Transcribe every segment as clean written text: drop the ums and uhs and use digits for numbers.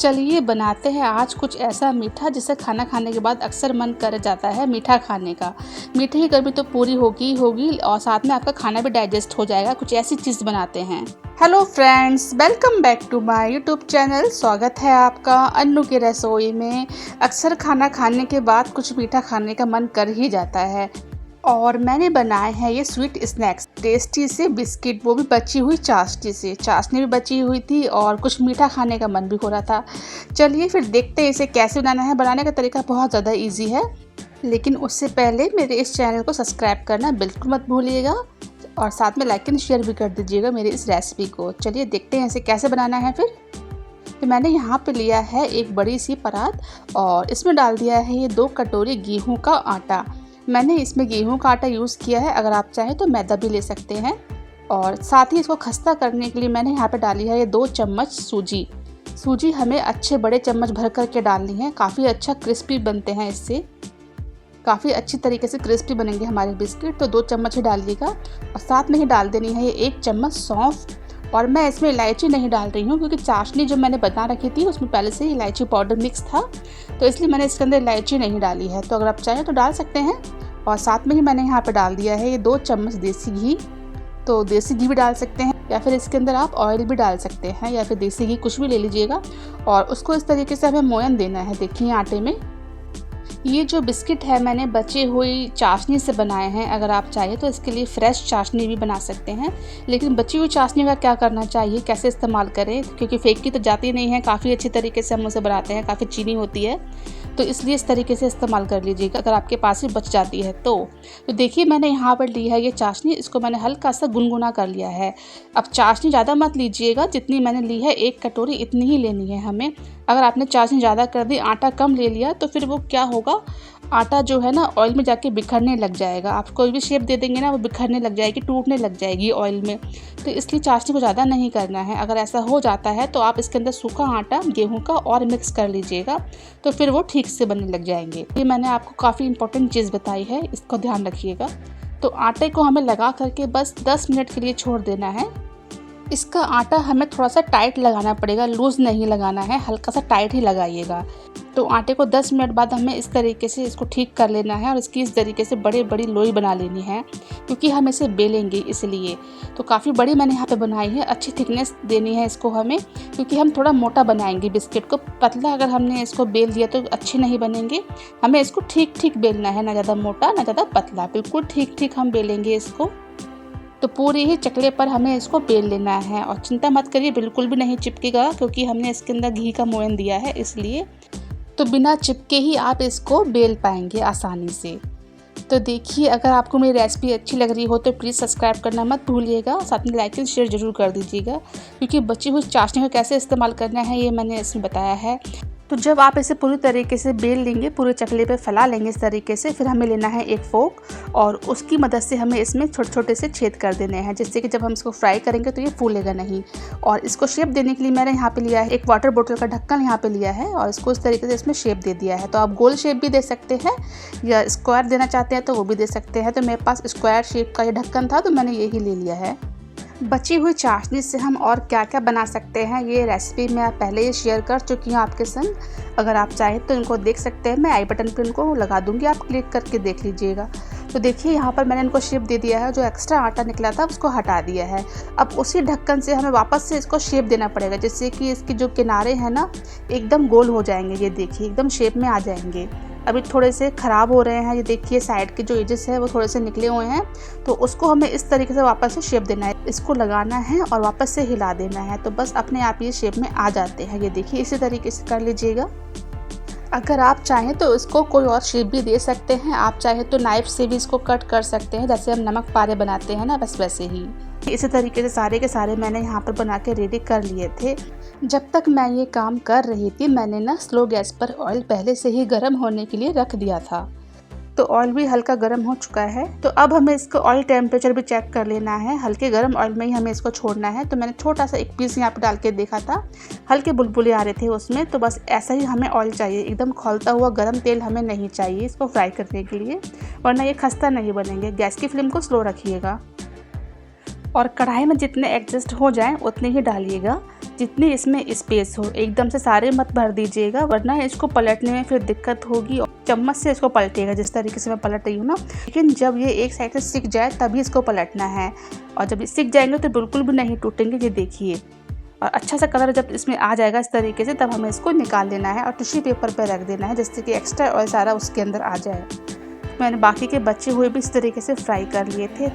चलिए बनाते हैं आज कुछ ऐसा मीठा जिसे खाना खाने के बाद अक्सर मन कर जाता है मीठा खाने का। मीठे की गर्मी तो पूरी होगी होगी और साथ में आपका खाना भी डाइजेस्ट हो जाएगा। कुछ ऐसी चीज़ बनाते हैं। Hello friends, welcome back to my YouTube channel. स्वागत है आपका अन्नू की रसोई में। अक्सर खाना खाने के बाद कुछ मीठा खाने का मन कर ही जाता है और मैंने बनाए हैं ये स्वीट स्नैक्स टेस्टी से बिस्किट, वो भी बची हुई चाशनी से। चाशनी भी बची हुई थी और कुछ मीठा खाने का मन भी हो रहा था। चलिए फिर देखते हैं इसे कैसे बनाना है। बनाने का तरीका बहुत ज़्यादा इजी है, लेकिन उससे पहले मेरे इस चैनल को सब्सक्राइब करना बिल्कुल मत भूलिएगा और साथ में लाइक एंड शेयर भी कर दीजिएगा मेरी इस रेसिपी को। चलिए देखते हैं इसे कैसे बनाना है। फिर तो मैंने यहाँ पे लिया है एक बड़ी सी परात और इसमें डाल दिया है ये 2 कटोरी गेहूं का आटा। मैंने इसमें गेहूं का आटा यूज़ किया है, अगर आप चाहें तो मैदा भी ले सकते हैं। और साथ ही इसको खस्ता करने के लिए मैंने यहाँ पे डाली है ये 2 चम्मच सूजी। सूजी हमें अच्छे बड़े चम्मच भर करके डालनी है। काफ़ी अच्छा क्रिस्पी बनते हैं इससे, काफ़ी अच्छी तरीके से क्रिस्पी बनेंगे हमारे बिस्किट। तो 2 चम्मच ही डालिएगा और साथ में ही डाल देनी है ये 1 चम्मच सौंफ। और मैं इसमें इलायची नहीं डाल रही हूँ क्योंकि चाशनी जो मैंने बना रखी थी उसमें पहले से ही इलायची पाउडर मिक्स था, तो इसलिए मैंने इसके अंदर इलायची नहीं डाली है। तो अगर आप चाहें तो डाल सकते हैं। और साथ में ही मैंने यहाँ पे डाल दिया है ये 2 चम्मच देसी घी। तो देसी घी भी डाल सकते हैं या फिर इसके अंदर आप ऑयल भी डाल सकते हैं या फिर देसी घी, कुछ भी ले लीजिएगा। और उसको इस तरीके से हमें मोयन देना है। देखिए आटे में ये जो बिस्किट है मैंने बची हुई चाशनी से बनाए हैं। अगर आप चाहें तो इसके लिए फ्रेश चाशनी भी बना सकते हैं, लेकिन बची हुई चाशनी का क्या करना चाहिए, कैसे इस्तेमाल करें, क्योंकि फेंकी तो जाती नहीं है। काफ़ी अच्छी तरीके से हम उसे बनाते हैं, काफ़ी चीनी होती है, तो इसलिए इस तरीके से इस्तेमाल कर लीजिएगा अगर आपके पास ही बच जाती है तो देखिए मैंने यहाँ पर ली है ये चाशनी। इसको मैंने हल्का सा गुनगुना कर लिया है। अब चाशनी ज़्यादा मत लीजिएगा, जितनी मैंने ली है 1 कटोरी इतनी ही लेनी है हमें। अगर आपने चाशनी ज़्यादा कर दी, आटा कम ले लिया, तो फिर वो क्या होगा, आटा जो है ना ऑयल में जाके बिखरने लग जाएगा। आप कोई भी शेप दे देंगे ना, वो बिखरने लग जाएगी, टूटने लग जाएगी ऑयल में। तो इसलिए चाशनी को ज़्यादा नहीं करना है। अगर ऐसा हो जाता है तो आप इसके अंदर सूखा आटा गेहूं का और मिक्स कर लीजिएगा, तो फिर वो ठीक से बनने लग जाएंगे। ये मैंने आपको काफ़ी इंपॉर्टेंट चीज़ बताई है, इसको ध्यान रखिएगा। तो आटे को हमें लगा करके बस 10 मिनट के लिए छोड़ देना है। इसका आटा हमें थोड़ा सा टाइट लगाना पड़ेगा, लूज़ नहीं लगाना है, हल्का सा टाइट ही लगाइएगा। तो आटे को 10 मिनट बाद हमें इस तरीके से इसको ठीक कर लेना है और इसकी इस तरीके से बड़ी बड़ी लोई बना लेनी है, क्योंकि हम इसे बेलेंगे इसलिए। तो काफ़ी बड़ी मैंने यहाँ पे बनाई है। अच्छी थिकनेस देनी है इसको हमें, क्योंकि हम थोड़ा मोटा बनाएंगे बिस्किट को। पतला अगर हमने इसको बेल दिया तो अच्छे नहीं बनेंगे। हमें इसको ठीक ठीक बेलना है, ना ज़्यादा मोटा ना ज़्यादा पतला, बिल्कुल ठीक ठीक हम बेलेंगे इसको। तो पूरे ही चकले पर हमें इसको बेल लेना है। और चिंता मत करिए, बिल्कुल भी नहीं चिपकेगा, क्योंकि हमने इसके अंदर घी का मोयन दिया है इसलिए। तो बिना चिपके ही आप इसको बेल पाएंगे आसानी से। तो देखिए, अगर आपको मेरी रेसिपी अच्छी लग रही हो तो प्लीज़ सब्सक्राइब करना मत भूलिएगा, साथ में लाइक एंड शेयर ज़रूर कर दीजिएगा, क्योंकि बची हुई चाशनी को कैसे इस्तेमाल करना है ये मैंने इसमें बताया है। तो जब आप इसे पूरी तरीके से बेल लेंगे, पूरे चकले पे फैला लेंगे इस तरीके से, फिर हमें लेना है एक फोक और उसकी मदद से हमें इसमें छोटे छोटे से छेद कर देने हैं, जिससे कि जब हम इसको फ्राई करेंगे तो ये फूलेगा नहीं। और इसको शेप देने के लिए मैंने यहाँ पे लिया है एक वाटर बोतल का ढक्कन यहाँ पे लिया है और इसको इस तरीके से इसमें शेप दे दिया है। तो आप गोल शेप भी दे सकते हैं या स्क्वायर देना चाहते हैं तो वो भी दे सकते हैं। तो मेरे पास स्क्वायर शेप का ये ढक्कन था तो मैंने यही ले लिया है। बची हुई चाशनी से हम और क्या क्या बना सकते हैं ये रेसिपी मैं पहले ही शेयर कर चुकी हूँ आपके संग। अगर आप चाहें तो इनको देख सकते हैं, मैं आई बटन पे इनको लगा दूंगी, आप क्लिक करके देख लीजिएगा। तो देखिए यहाँ पर मैंने इनको शेप दे दिया है, जो एक्स्ट्रा आटा निकला था उसको हटा दिया है। अब उसी ढक्कन से हमें वापस से इसको शेप देना पड़ेगा, जिससे कि इसके जो किनारे हैं ना एकदम गोल हो जाएंगे। ये देखिए एकदम शेप में आ जाएंगे। अभी थोड़े से ख़राब हो रहे हैं, ये देखिए साइड के जो एजेस है वो थोड़े से निकले हुए हैं, तो उसको हमें इस तरीके से वापस से शेप देना है। इसको लगाना है और वापस से हिला देना है, तो बस अपने आप ये शेप में आ जाते हैं। ये देखिए इसी तरीके से कर लीजिएगा। अगर आप चाहें तो इसको कोई और शेप भी दे सकते हैं, आप चाहें तो नाइफ से भी इसको कट कर सकते हैं, जैसे हम नमक पारे बनाते हैं ना, बस वैसे ही। इसी तरीके से सारे के सारे मैंने यहाँ पर बना के रेडी कर लिए थे। जब तक मैं ये काम कर रही थी मैंने ना स्लो गैस पर ऑयल पहले से ही गर्म होने के लिए रख दिया था। तो ऑयल भी हल्का गर्म हो चुका है। तो अब हमें इसको ऑयल टेम्परेचर भी चेक कर लेना है। हल्के गर्म ऑयल में ही हमें इसको छोड़ना है। तो मैंने छोटा सा एक पीस यहाँ पे डाल के देखा था, हल्के बुलबुले आ रहे थे उसमें। तो बस ऐसा ही हमें ऑयल चाहिए, एकदम खौलता हुआ गर्म तेल हमें नहीं चाहिए इसको फ्राई करने के लिए, वरना ये खस्ता नहीं बनेंगे। गैस की फ्लेम को स्लो रखिएगा और कढ़ाई में जितने एडजस्ट हो जाएं उतने ही डालिएगा। जितनी इसमें स्पेस हो, एकदम से सारे मत भर दीजिएगा वरना इसको पलटने में फिर दिक्कत होगी। चम्मच से इसको पलटिएगा जिस तरीके से मैं पलट रही हूँ ना, लेकिन जब ये एक साइड से सिक जाए तभी इसको पलटना है। और जब ये सिक जाएंगे तो बिल्कुल भी नहीं टूटेंगे, ये देखिए। और अच्छा सा कलर जब इसमें आ जाएगा इस तरीके से, तब हमें इसको निकाल लेना है और टिश्यू पेपर पर रख देना है, जिससे कि एक्स्ट्रा ऑयल सारा उसके अंदर आ जाए। मैंने बाकी के बचे हुए भी इस तरीके से फ्राई कर लिए थे।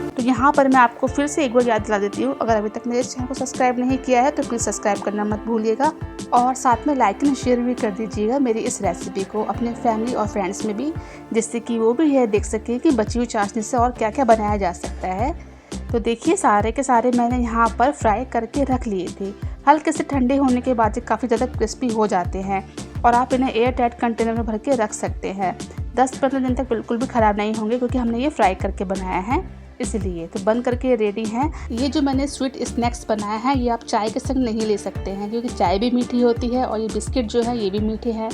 तो यहाँ पर मैं आपको फिर से एक बार याद दिला देती हूँ, अगर अभी तक मेरे चैनल को सब्सक्राइब नहीं किया है तो प्लीज़ सब्सक्राइब करना मत भूलिएगा और साथ में लाइक एंड शेयर भी कर दीजिएगा मेरी इस रेसिपी को अपने फैमिली और फ्रेंड्स में भी, जिससे कि वो भी यह देख सकें कि बची हुई चाशनी से और क्या क्या बनाया जा सकता है। तो देखिए सारे के सारे मैंने यहाँ पर फ्राई करके रख लिए थे। हल्के से ठंडे होने के बाद ये काफ़ी ज़्यादा क्रिस्पी हो जाते हैं और आप इन्हें एयर टाइट कंटेनर में भर के रख सकते हैं। 10-15 दिन तक बिल्कुल भी ख़राब नहीं होंगे क्योंकि हमने ये फ्राई करके बनाया है इसलिए। तो बन करके रेडी हैं। ये जो मैंने स्वीट स्नैक्स बनाया है ये आप चाय के संग नहीं ले सकते हैं क्योंकि चाय भी मीठी होती है और ये बिस्किट जो है ये भी मीठे हैं।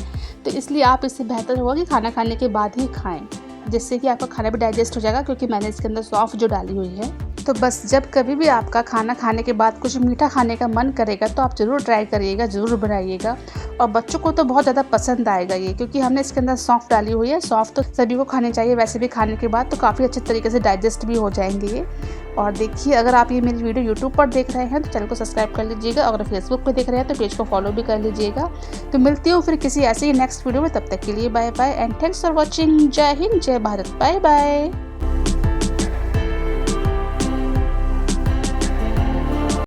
तो इसलिए आप इससे बेहतर होगा कि खाना खाने के बाद ही खाएं, जिससे कि आपका खाना भी डाइजेस्ट हो जाएगा क्योंकि मैंने इसके अंदर सौंफ जो डाली हुई है। तो बस जब कभी भी आपका खाना खाने के बाद कुछ मीठा खाने का मन करेगा तो आप ज़रूर ट्राई करिएगा, ज़रूर बनाइएगा। और बच्चों को तो बहुत ज़्यादा पसंद आएगा ये, क्योंकि हमने इसके अंदर सौंफ डाली हुई है। सौंफ तो सभी को खाने चाहिए वैसे भी, खाने के बाद तो काफ़ी अच्छे तरीके से डाइजेस्ट भी हो जाएंगे ये। और देखिए अगर आप ये मेरी वीडियो यूट्यूब पर देख रहे हैं तो चैनल को सब्सक्राइब कर लीजिएगा, अगर फेसबुक पर देख रहे हैं तो पेज को फॉलो भी कर लीजिएगा। तो मिलती हूँ फिर किसी ऐसे ही नेक्स्ट वीडियो में, तब तक के लिए bye bye and thanks for watching. जय हिंद, जय भारत, बाय बाय।